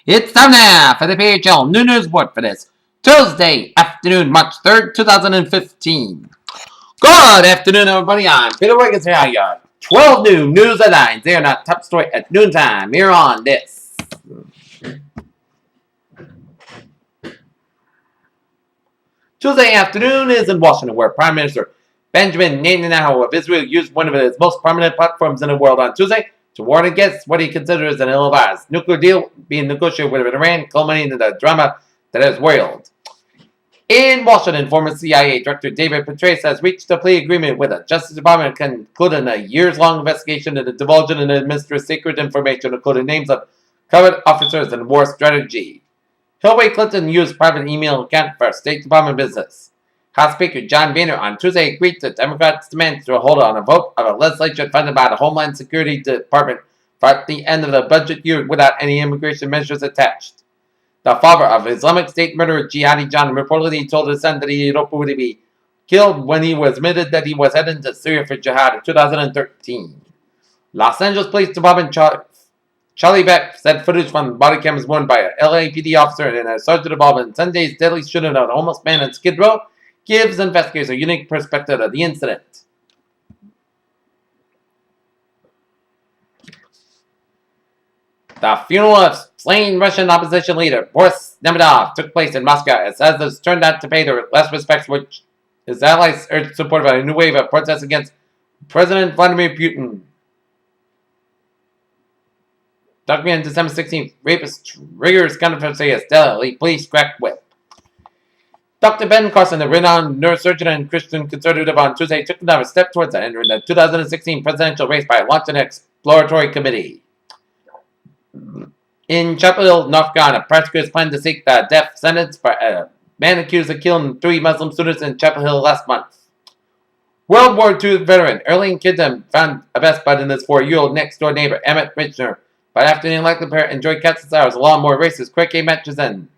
It's time now for the PHL New News Report for this Tuesday afternoon, March 3rd, 2015. Good afternoon, everybody. I'm Peter Wiggins here. I got 12 new news headlines. They are not top story at noontime here on this. Tuesday afternoon is in Washington, where Prime Minister Benjamin Netanyahu of Israel used one of his most prominent platforms in the world on Tuesday to warn against what he considers an ill-advised nuclear deal being negotiated with Iran, culminating in the drama that has world. In Washington, former CIA Director David Petraeus has reached a plea agreement with the Justice Department concluding a years-long investigation into the divulging and administering secret information, including names of covered officers and war strategy. Hillary Clinton used private email account for State Department business. House Speaker John Boehner on Tuesday agreed to Democrats' demand to hold on a vote of a legislation funded by the Homeland Security Department for the end of the budget year without any immigration measures attached. The father of Islamic State murderer Jihadi John reportedly told his son that he hoped would be killed when he was admitted that he was heading to Syria for jihad in 2013. Los Angeles Police Department Charlie Beck said footage from the body cam was worn by an LAPD officer and a sergeant involved in Sunday's deadly shooting of a homeless man in Skid Row gives investigators a unique perspective of the incident. The funeral of slain Russian opposition leader Boris Nemtsov took place in Moscow as others turned out to pay their last respects, which his allies urged support of a new wave of protests against President Vladimir Putin. Documented December 16th, rapist triggers controversy as Delhi police crack whip. Dr. Ben Carson, a renowned neurosurgeon and Christian conservative, on Tuesday took another step towards entering the 2016 presidential race by launching an exploratory committee. In Chapel Hill, North Carolina, prosecutors plan to seek the death sentence for a man accused of killing 3 Muslim students in Chapel Hill last month. World War II veteran Erling Kidham found a best bud in his 4-year-old next-door neighbor, Emmett Richner, but after the unlikely pair enjoyed countless hours along more races, quick game matches end.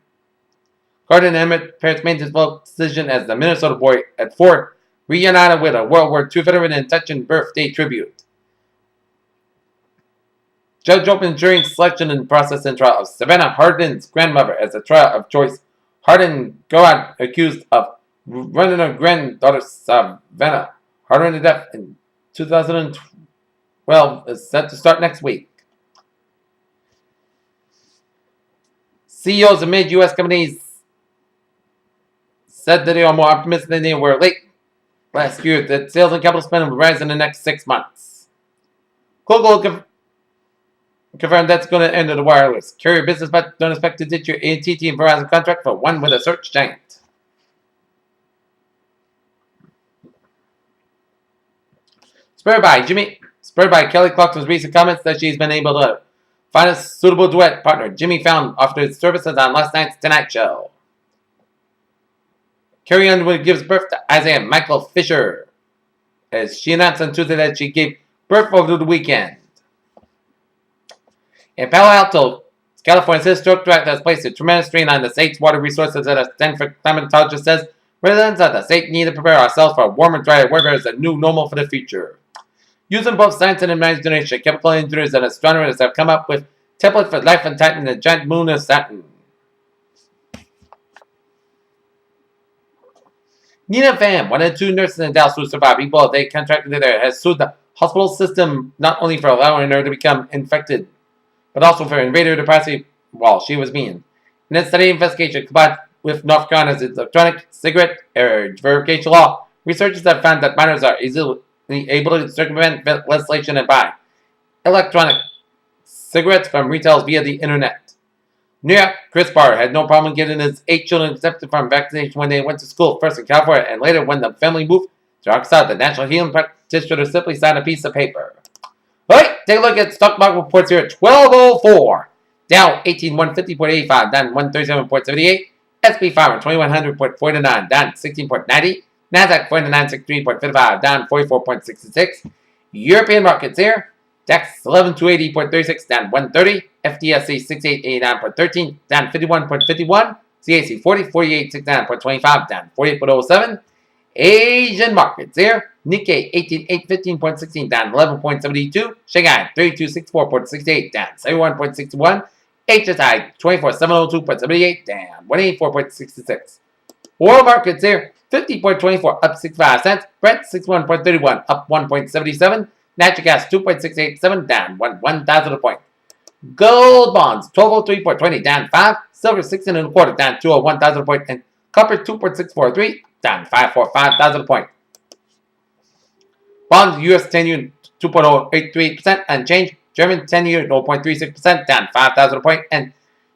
Gordon and Emmett parents made his vote decision as the Minnesota boy at 4 reunited with a World War II veteran in touching birthday tribute. Judge opened jury selection and process in trial of Savannah Hardin's grandmother as a trial of choice. Hardin Goad accused of running her granddaughter Savannah Hardin to death in 2012 is set to start next week. CEOs of major U.S. companies said that they are more optimistic than they were late last year that sales and capital spending will rise in the next 6 months. Google confirmed that's going to end the wireless carrier business, but don't expect to ditch your AT&T and Verizon contract for one with a search giant. Spurred by Kelly Clarkson's recent comments that she's been able to find a suitable duet partner, Jimmy Fallon offered his services on last night's Tonight Show. Carrie Underwood gives birth to Isaiah Michael Fisher, as she announced on Tuesday that she gave birth over the weekend. In Palo Alto, California's historic drought has placed a tremendous strain on the state's water resources, as a Stanford climatologist says residents of the state need to prepare ourselves for warmer, drier weather as a new normal for the future. Using both science and imagination, chemical engineers and astronomers have come up with templates for life on Titan, the giant moon of Saturn. Nina Pham, one of the 2 nurses in Dallas who survived Ebola they contracted there, has sued the hospital system not only for allowing her to become infected, but also for invading her privacy while she was being. In a study investigation combined with North Carolina's electronic cigarette verification law, researchers have found that minors are easily able to circumvent legislation and buy electronic cigarettes from retailers via the internet. New York Chris Barr had no problem getting his 8 children accepted from vaccination when they went to school, first in California and later when the family moved to Arkansas. The National Healing Practitioner simply signed a piece of paper. Alright, take a look at stock market reports here at 12:04. Dow 18,150.85, down 137.78. S&P 500 2100.49, down 16.90. Nasdaq 4963.55, down 44.66. European markets here. DAX 11280.36, down 130. FTSE 6889.13, down 51.51. CAC 404869.25, down 48.07. Asian markets here. Nikkei 18815.16, down 11.72. Shanghai 3264.68, down 71.61. HSI 24,702.78 down 184.66. World markets here 50.24 up 65 cents. Brent 61.31 up 1.77. Natural gas 2.687 down 1,000 a point. Gold bonds 1203.20 down 5. Silver 16 and a quarter down 201,000 a point. And copper 2.643 down 545,000 a point. Bonds US 10-year 2.083% unchanged. German 10-year 0.36% down 5,000 a point. And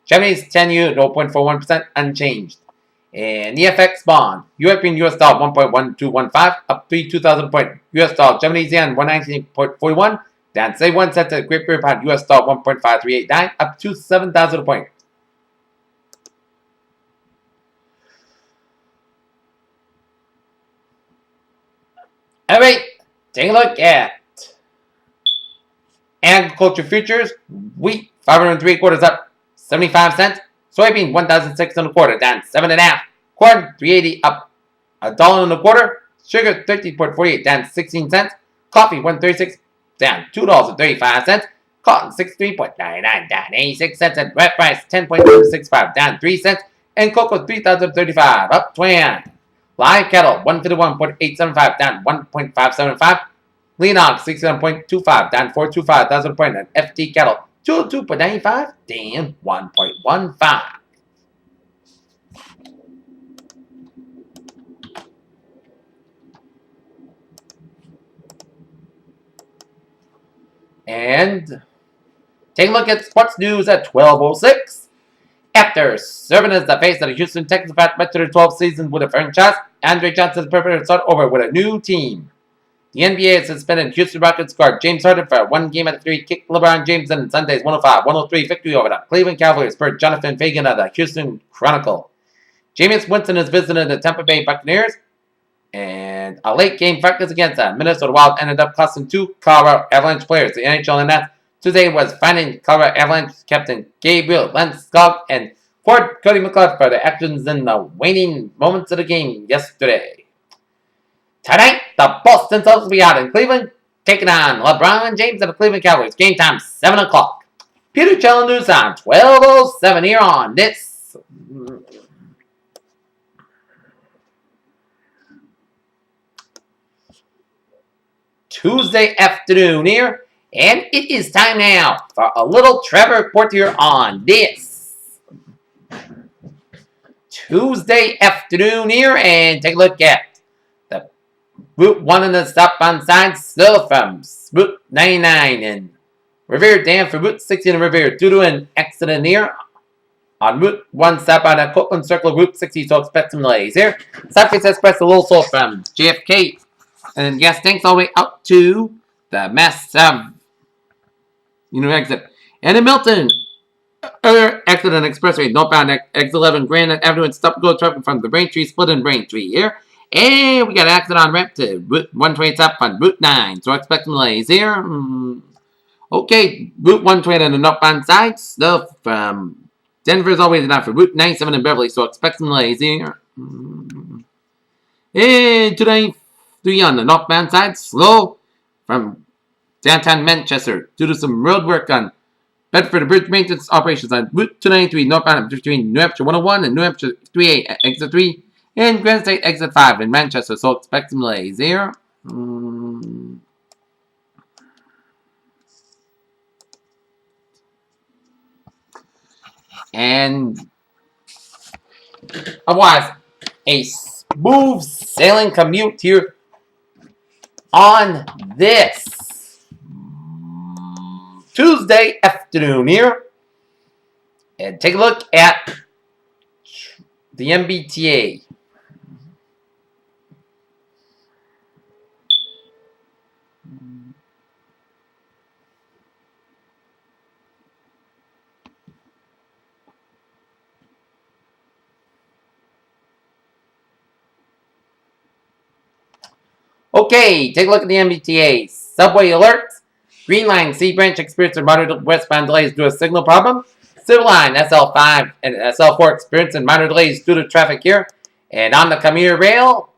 Japanese 10-year 0.41% unchanged. And the FX bond, European US dollar 1.1215 up 2,000 point. US dollar Japanese yen 119.41 down 71 cents at Great Britain pound. US dollar 1.5389 up to 7,000 point. All right, take a look at agriculture futures. Wheat 503 quarters up 75 cents. Soybean 1,006 and a quarter down 7.5. Corn 380 up $1 and a quarter. Sugar 13.48 down 16 cents. Coffee 136 down $2.35. Cotton 63.99 down 86 cents. And wet rice 10.65 down 3 cents. And cocoa 3,035 up 29. Live cattle 151.875 down 1.575. Lean hog 67.25 down 425,000 point. And FT cattle 202.95 down 1.15. And take a look at sports news at 12:06. After serving as the face of the Houston Texans for their 12th season with a franchise, Andre Johnson is prepared to start over with a new team. The NBA has suspended Houston Rockets guard James Harden for a 1 game out of 3 kick LeBron James in Sunday's 105-103 victory over the Cleveland Cavaliers per Jonathan Fagan of the Houston Chronicle. Jameis Winston is visiting the Tampa Bay Buccaneers, and a late game fracas against the Minnesota Wild ended up costing 2 Colorado Avalanche players. The NHL announced Tuesday was finding Colorado Avalanche captain Gabriel Landeskog and forward Cody McLeod for the actions in the waning moments of the game yesterday. Tonight, the Boston Celtics will be out in Cleveland, taking on LeBron James and the Cleveland Cavaliers. Game time 7 o'clock. Peter Chell News on 12:07 here on this Tuesday afternoon here. And it is time now for a little Trevor report here on this Tuesday afternoon here. And take a look at the Route 1 and the stop-on side still from Route 99 in Revere down for Route 16 in Revere due to an accident here on Route 1 stop-on at Copeland Circle, Route 60, so expect some delays here. Southwest Express a little slow from JFK and gas tanks all the way out to the Mass exit. And in Milton, exit on Expressway, northbound exit 11, Grand Avenue, and stop-go traffic from the Braintree, split in Braintree here. And we got an accident on ramp to Route 128 up on Route 9, so expect some delays here. Okay, Route 128 on the northbound side, still from Denver's all the way down for Route 97 in Beverly, so expect some delays here. And 293 on the northbound side, slow from downtown Manchester due to some road work on Bedford Bridge maintenance operations on Route 293 northbound between New Hampshire 101 and New Hampshire 38 at exit 3 and Grand State exit 5 in Manchester, so expect some delays here. And otherwise, a smooth sailing commute here on this Tuesday afternoon here. And take a look at the MBTA. Okay, take a look at the MBTA. Subway alerts. Green Line C branch experiencing moderate westbound delays due to a signal problem. Silver Line SL5 and SL4 experiencing minor delays due to traffic here. And on the commuter rail,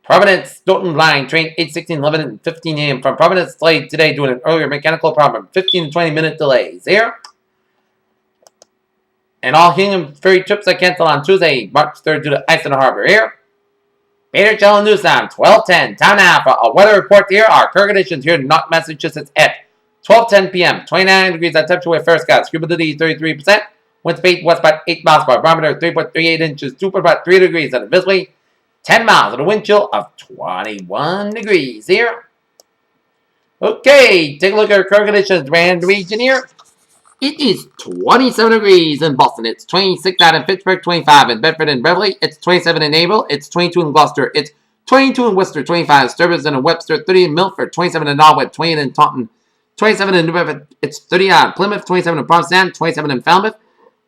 Providence Stoughton Line train 8:16, 11, and 15 a.m. from Providence delayed today due to an earlier mechanical problem. 15 to 20 minute delays here. And all Hingham ferry trips are canceled on Tuesday, March 3rd due to ice in the harbor here. Bader Channel News Time, 12:10. Time now for a weather report here. Our current conditions here in North Massachusetts at 12:10 p.m. 29 degrees at temperature with first skies. Humidity 33%. Wind speed west about 8 miles per hour. Barometer 3.38 inches. 2.3 degrees. And visibly 10 miles. And a wind chill of 21 degrees here. Okay, take a look at our current conditions around the region here. It is 27 degrees in Boston. It's 26 out in Pittsburgh, 25 in Bedford and Beverly. It's 27 in Naval. It's 22 in Gloucester. It's 22 in Worcester, 25 in Stuyvesant and Webster, 30 in Milford, 27 in Norwood, 20 in Taunton, 27 in New Bedford. It's 30 out in Plymouth, 27 in Provincetown, 27 in Falmouth,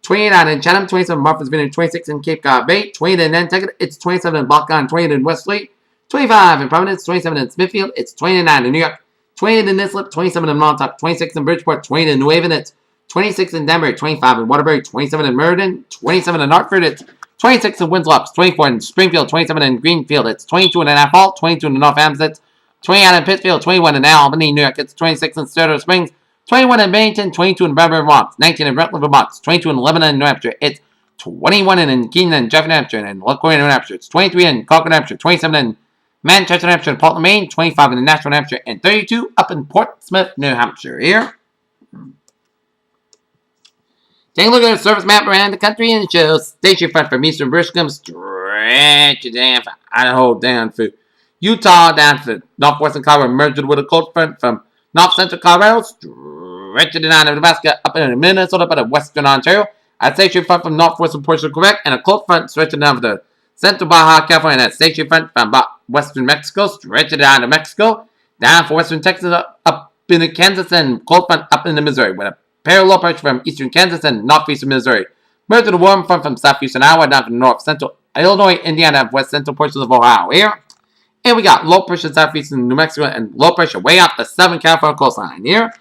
28 out in Chatham, 27 in Martha's Vineyard, 26 in Cape Cod Bay, 20 in Nantucket. It's 27 in Buckeye, 20 in Westlake, 25 in Providence, 27 in Smithfield. It's 29 in New York, 28 in Islip, 27 in Montauk, 26 in Bridgeport, 20 in New Haven. It's 26 in Denver, 25 in Waterbury, 27 in Meriden, 27 in Hartford, it's 26 in Winslow, 24 in Springfield, 27 in Greenfield, it's 22 in Annapolis, 22 in North Hampstead, 28 in Pittsfield, 21 in Albany, New York, it's 26 in Sturdivant Springs, 21 in Bennington, 22 in Bradford, Vermont, 19 in Rutland, Vermont, 22 in Lebanon, New Hampshire, it's 21 in Keenan, Jeff, New Hampshire, and Lockwood, New Hampshire, it's 23 in Concord, New Hampshire, 27 in Manchester, New Hampshire, and Portland, Maine, 25 in Nashville, New Hampshire, and 32 up in Portsmouth, New Hampshire here. Take a look at the surface map around the country and it shows station front from eastern Bristol, stretch it down for Idaho, down for Utah, down for northwestern Colorado, merged with a cold front from north central Colorado, stretch it down to Nebraska, up into Minnesota, up into western Ontario. A station front from northwestern portion of Quebec, and a cold front stretching down for the central Baja California, and a station front from western Mexico, stretch it down to Mexico, down for western Texas, up into Kansas, and cold front up into Missouri, with a parallel pressure from eastern Kansas and northeastern Missouri. Merged with a warm front from southeastern Iowa down from north central Illinois, Indiana, and west central portions of Ohio here. And we got low pressure southeastern New Mexico and low pressure way up the southern California coastline here.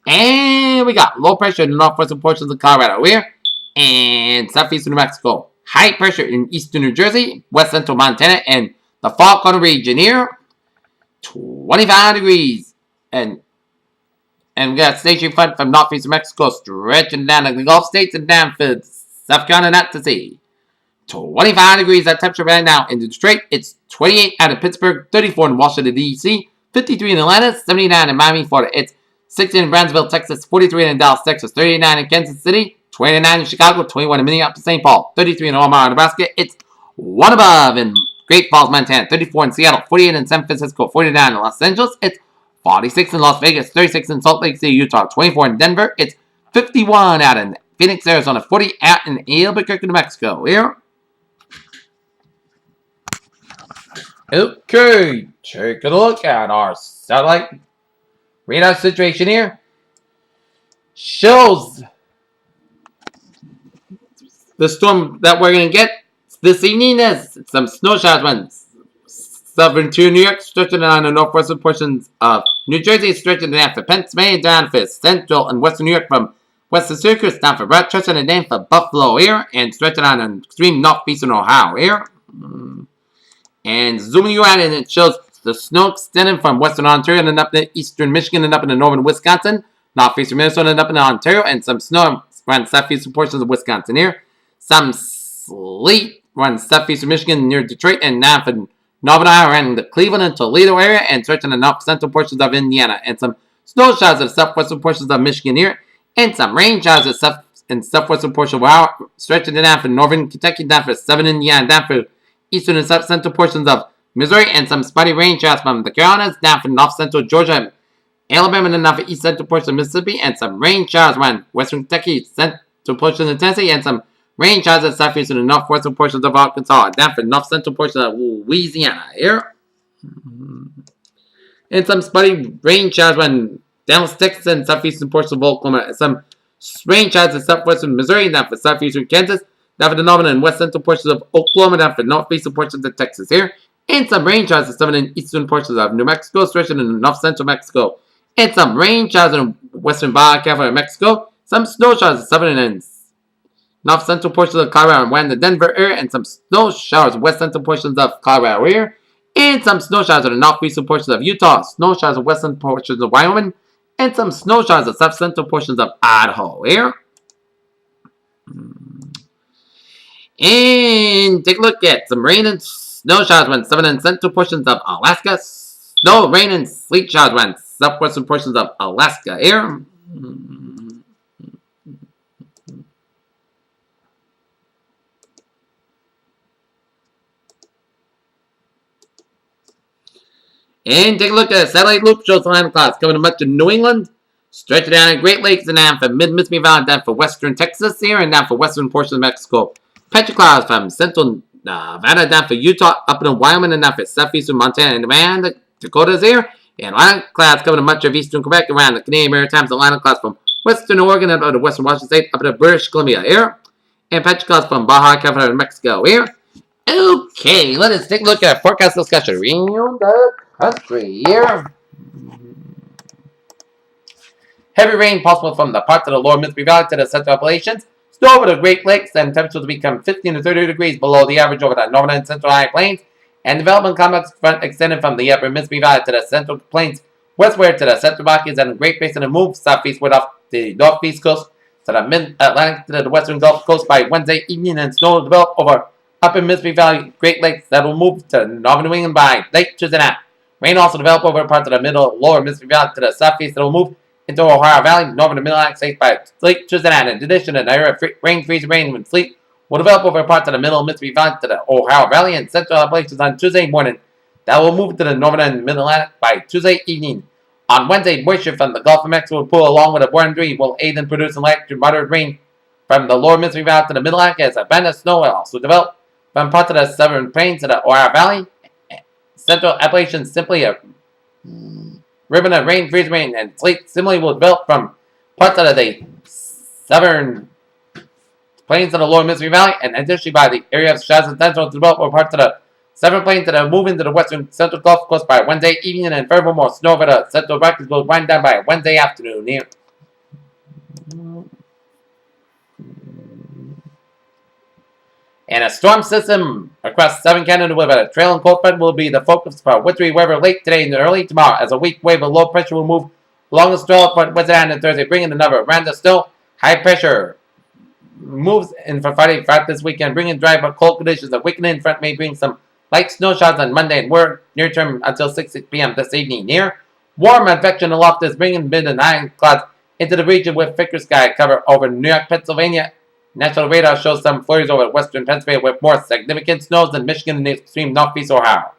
And we got low pressure in the northwestern portions of Colorado here. And southeastern New Mexico. High pressure in eastern New Jersey, west central Montana, and the Fall Corner region here. 25 degrees. And we got station front from northeastern Mexico stretching down to the Gulf States and down for South Carolina, not to sea. 25 degrees at temperature right now in Detroit. It's 28 out of Pittsburgh, 34 in Washington, D.C., 53 in Atlanta, 79 in Miami, Florida. It's 60 in Brownsville, Texas, 43 in Dallas, Texas, 39 in Kansas City, 29 in Chicago, 21 in Minneapolis, St. Paul, 33 in Omaha, Nebraska. It's 1 above in Great Falls, Montana, 34 in Seattle, 48 in San Francisco, 49 in Los Angeles. It's 46 in Las Vegas, 36 in Salt Lake City, Utah, 24 in Denver. It's 51 out in Phoenix, Arizona, 40 out in Albuquerque, New Mexico. Here. Okay, take a look at our satellite radar situation here. Shows the storm that we're going to get this evening is some snow showers when southern to New York, stretching on the northwestern portions of New Jersey, stretching down for Pennsylvania, down for central and western New York, from western Syracuse, down for Rochester, and down for Buffalo here, and stretching on an extreme northeastern Ohio here. And zooming you out, and it shows the snow extending from western Ontario and up to eastern Michigan and up into northern Wisconsin, northeastern Minnesota and up into Ontario, and some snow around southeastern portions of Wisconsin here. Some sleet around southeastern Michigan near Detroit, and down for northern Iowa around the Cleveland and Toledo area, and stretching the north central portions of Indiana, and some snow showers in the southwestern portions of Michigan here, and some rain showers in southwestern portions of Ohio, stretching down for northern Kentucky, down for southern Indiana, down for eastern and south central portions of Missouri, and some spotty rain showers from the Carolinas, down for north central Georgia, Alabama, and down for east central portions of Mississippi, and some rain showers around western Kentucky, central portions of Tennessee, and some rain showers in southeastern and northwestern portions of Arkansas, down for north central portions of Louisiana here. And some spotty rain showers around down Texas and southeastern portions of Oklahoma, and some rain showers in southwestern Missouri, down for southeastern Kansas, down for the northern and west central portions of Oklahoma, down for northeastern portions of Texas here. And some rain showers in southern and eastern portions of New Mexico, stretching in north central Mexico. And some rain showers in western Baja California, Mexico. Some snow showers in southern and north central portions of Colorado and around the Denver area, and some snow showers in west central portions of Colorado here. And some snow showers in the northeastern portions of Utah, snow showers in western portions of Wyoming, and some snow showers in south central portions of Idaho here. And take a look at some rain and snow showers on southern and central portions of Alaska. Snow, rain, and sleet showers on southwestern portions of Alaska. Here. And take a look at a satellite loop shows the line of clouds covering much of New England, stretching down the Great Lakes and down from mid-Mississippi Valley down for western Texas here and down for western portions of Mexico. Patchy clouds from central Nevada down for Utah, up in Wyoming and down for southeastern Montana and Nevada, Dakotas here. And line of clouds covering much of eastern Quebec around the Canadian Maritimes. And line of clouds from western Oregon up to western Washington State up to British Columbia here. And patchy clouds from Baja California and Mexico here. Okay, let us take a look at a forecast discussion around the country here. Heavy rain possible from the parts of the lower Mississippi Valley to the central Appalachians. Snow over the Great Lakes and temperatures to become 15 to 30 degrees below the average over the northern and central high plains. And development complex front extended from the upper Mississippi Valley to the central plains westward to the central Rockies and the Great Basin and move southeastward off the northeast coast to the mid-Atlantic to the western Gulf Coast by Wednesday evening, and snow will develop over upper Mississippi Valley Great Lakes that will move to northern New England by Lake Tuesday night. Rain also develop over parts of the middle lower Mississippi Valley to the southeast that will move into Ohio Valley, northern and middle Atlantic states by late Tuesday night. In addition, an area of rain, freezing rain, and sleet will develop over parts of the middle Mississippi Valley to the Ohio Valley and central Appalachians on Tuesday morning. That will move to the northern and middle Atlantic by Tuesday evening. On Wednesday, moisture from the Gulf of Mexico will pull along with a warm breeze will aid in producing light to moderate rain from the lower Mississippi Valley to the middle Atlantic as a band of snow will also develop from parts of the southern plains to the Ohio Valley. Central Appalachians simply a ribbon of rain, freezing rain, and sleet similarly will develop from parts of the southern plains of the lower Mississippi Valley, and additionally by the area of showers and thunderstorms to develop over parts of the southern plains that are moving to the western central Gulf Coast by Wednesday evening, and furthermore, snow over the central Rockies will wind down by Wednesday afternoon here. And a storm system across southern Canada with a trailing cold front will be the focus for wintry weather late today and early tomorrow, as a weak wave of low pressure will move along the swell front Wednesday and Thursday, bringing another round of snow. High pressure moves in for Friday throughout this weekend, bringing dry but cold conditions. A weakening front may bring some light snow showers on Monday and we're near term until 6 p.m. this evening. Near warm advection aloft is bringing mid and high clouds into the region with thicker sky cover over New York, Pennsylvania. National radar shows some flurries over western Pennsylvania with more significant snows than Michigan and the extreme northeast Ohio.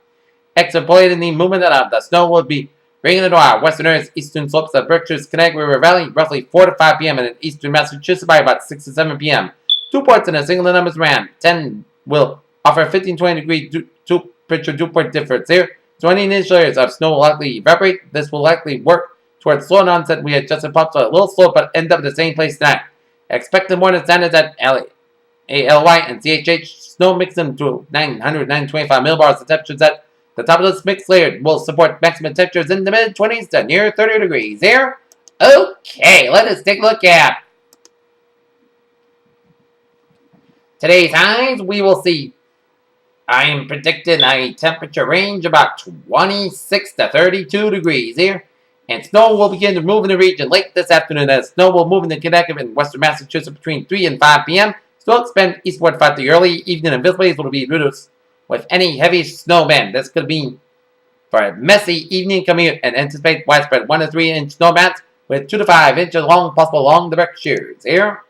Extrapolating the movement of the snow will be bringing it to our western areas, eastern slopes of Berkshire's Connecticut River Valley, roughly 4 to 5 p.m. and in eastern Massachusetts by about 6 to 7 p.m. 2 ports in a single numbers ran. 10 will offer 15-20 degree temperature dew point difference here. 20 initial areas of snow will likely evaporate. This will likely work towards slow onset. We adjusted pops a little slow, but end up at the same place tonight. Expected morning standards at ALY and CHH. Snow mixing to 925 millibars. The temperatures at the top of this mixed layer will support maximum temperatures in the mid-20s to near 30 degrees here. Okay, let us take a look at today's highs. We will see, I am predicting a temperature range about 26 to 32 degrees here. And snow will begin to move in the region late this afternoon as snow will move in the Connecticut and western Massachusetts between 3 and 5 p.m. Snow expand eastward throughout the early evening and visibility will be reduced with any heavy snow band. This could be for a messy evening commute and anticipate widespread 1 to 3 inch snow bands with 2 to 5 inches long possible along the Berkshires here.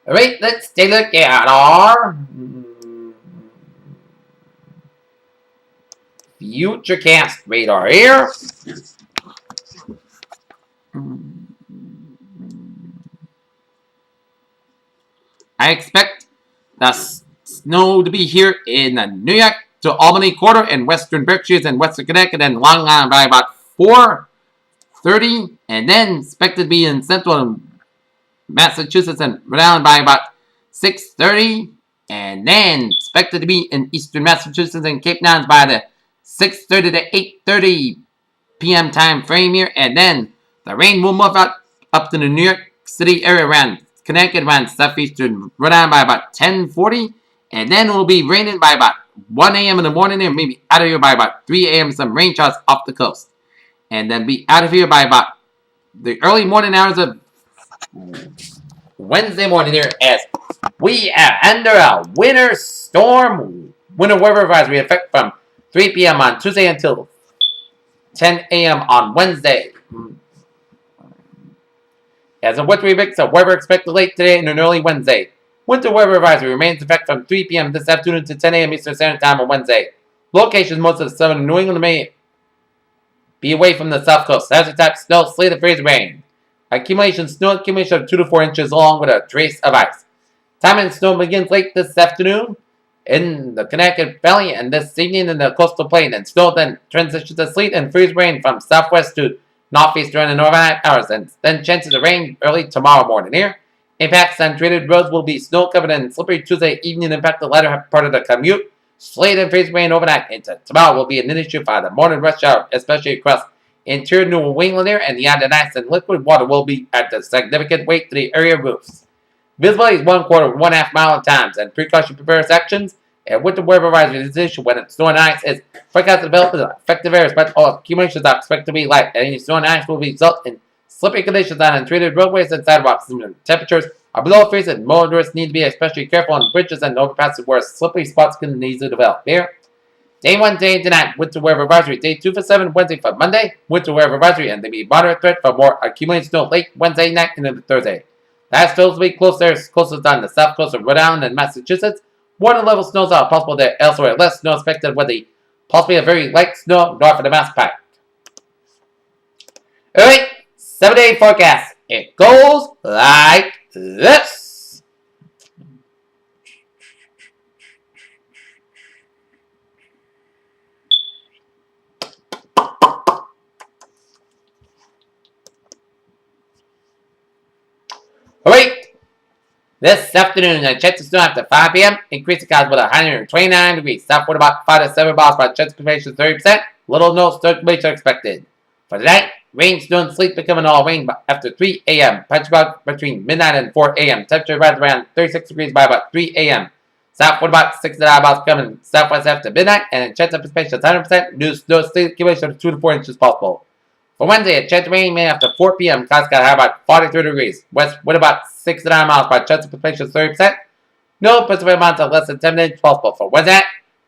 Alright, let's take a look at our Futurecast radar here. I expect the snow to be here in the New York to Albany quarter and western Berkshires and western Connecticut and Long Island by about 4:30, and then expected to be in central Massachusetts and Rhode Island by about 6:30, and then expected to be in eastern Massachusetts and Cape Nowns by the 6:30 to 8:30 p.m. time frame here, and then the rain will move up to the New York City area around Connecticut, around southeastern Rhode Island by about 10:40, and then it will be raining by about 1 a.m. in the morning and maybe out of here by about 3 a.m. Some rain showers off the coast. And then be out of here by about the early morning hours of Wednesday morning here as we are under a winter storm, winter weather advisory effect from 3 p.m. on Tuesday until 10 a.m. on Wednesday. As a winter events, weather expected late today and an early Wednesday. Winter weather advisory remains in effect from 3 p.m. this afternoon to 10 a.m. Eastern Standard Time on Wednesday. Locations most of the southern New England may be away from the south coast. Hazard type snow, sleet, and freeze rain. Snow accumulation of 2 to 4 inches along with a trace of ice. Time and snow begins late this afternoon in the Connecticut Valley and this evening in the coastal plain. And snow then transitions to sleet and freeze rain from southwest to northeast during the overnight hours. And then chances of rain early tomorrow morning here. Impacts on treated roads will be snow covered and slippery Tuesday evening. Impact the latter part of the commute. Sleet and freeze rain overnight into tomorrow will be an issue for the morning rush hour, especially across interior New England here, and the under ice and liquid water will be at a significant weight to the area roofs. Visibility is 1/4 to 1/2 mile at times, and precaution prepares actions. And with the weather advisory, this issue when it's snow and ice is forecast to develop in affected areas, but all accumulations are expected to be light, and any snow and ice will result in slippery conditions on untreated roadways and sidewalks. Temperatures are below freezing. Motorists need to be especially careful on bridges and overpasses where slippery spots can easily develop. Here, day 1, day tonight, winter weather advisory. Day 2 for 7, Wednesday for Monday, winter weather advisory, and there be moderate threat for more accumulated snow late Wednesday night and into Thursday. Last snows will be closest on the south coast of Rhode Island and Massachusetts. Water level snows are possible there elsewhere. Less snow expected with the possibly a very light snow north of the Mass Pike. Alright, 7-day forecast. It goes like this. Alright, this afternoon, a chance of snow after 5 p.m. Increase the clouds with 129 degrees. Southward about 5 to 7 miles by chance of precipitation 30%. Little no circulation expected. For tonight, rain, snow, and sleet becoming all rain after 3 a.m. Punch about between midnight and 4 a.m. Temperature rises around 36 degrees by about 3 a.m. Southward about 6 to 9 miles coming southwest after midnight, and a chance of precipitation 100%. New snow, sleet accumulation of 2 to 4 inches possible. For Wednesday, a chance of rain may after 4 p.m. Clouds got high about 43 degrees. West with about 6 to 9 miles by chance of precipitation 30%. No precipitation amounts of less than 10 inches possible. For Wednesday,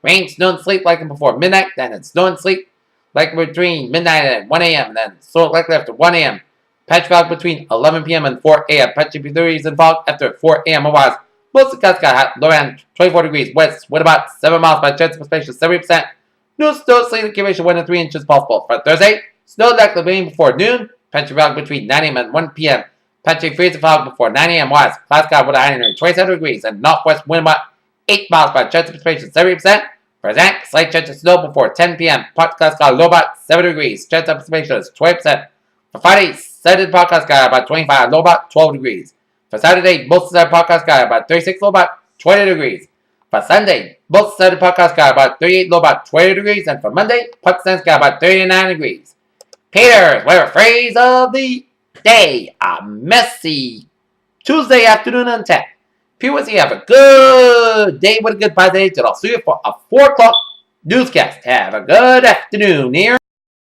rain, snow, and sleet like before midnight. Then it's snow and sleet like between midnight and 1 a.m. Then snow likely after 1 a.m. Patch fog between 11 p.m. and 4 a.m. Patchy degrees and fog after 4 a.m. Otherwise, most of the clouds got high, low around 24 degrees. West with about 7 miles by chance of precipitation 70%. No snow, sleet accumulation 1 to 3 inches possible. For Thursday, snow likely rain before noon. Patchy fog between 9 a.m. and 1 p.m. Patchy freezing fog before 9 a.m. West. Clouds got with a high near 27 degrees. And northwest wind about 8 miles by chance of precipitation 70%. For Zach, slight chance of snow before 10 p.m. Part clouds got low about 7 degrees. Chance of precipitation is 20%. For Friday, Saturday podcast got about 25, low about 12 degrees. For Saturday, both Saturday podcast got about 36, low about 20 degrees. For Sunday, both Saturday podcast got about 38, low about 20 degrees. And for Monday, podcast got about 39 degrees. Peter's weather phrase of the day: a messy Tuesday afternoon on tap. Viewers, you have a good day with a good positive. And I'll see you for a 4 o'clock newscast. Have a good afternoon here.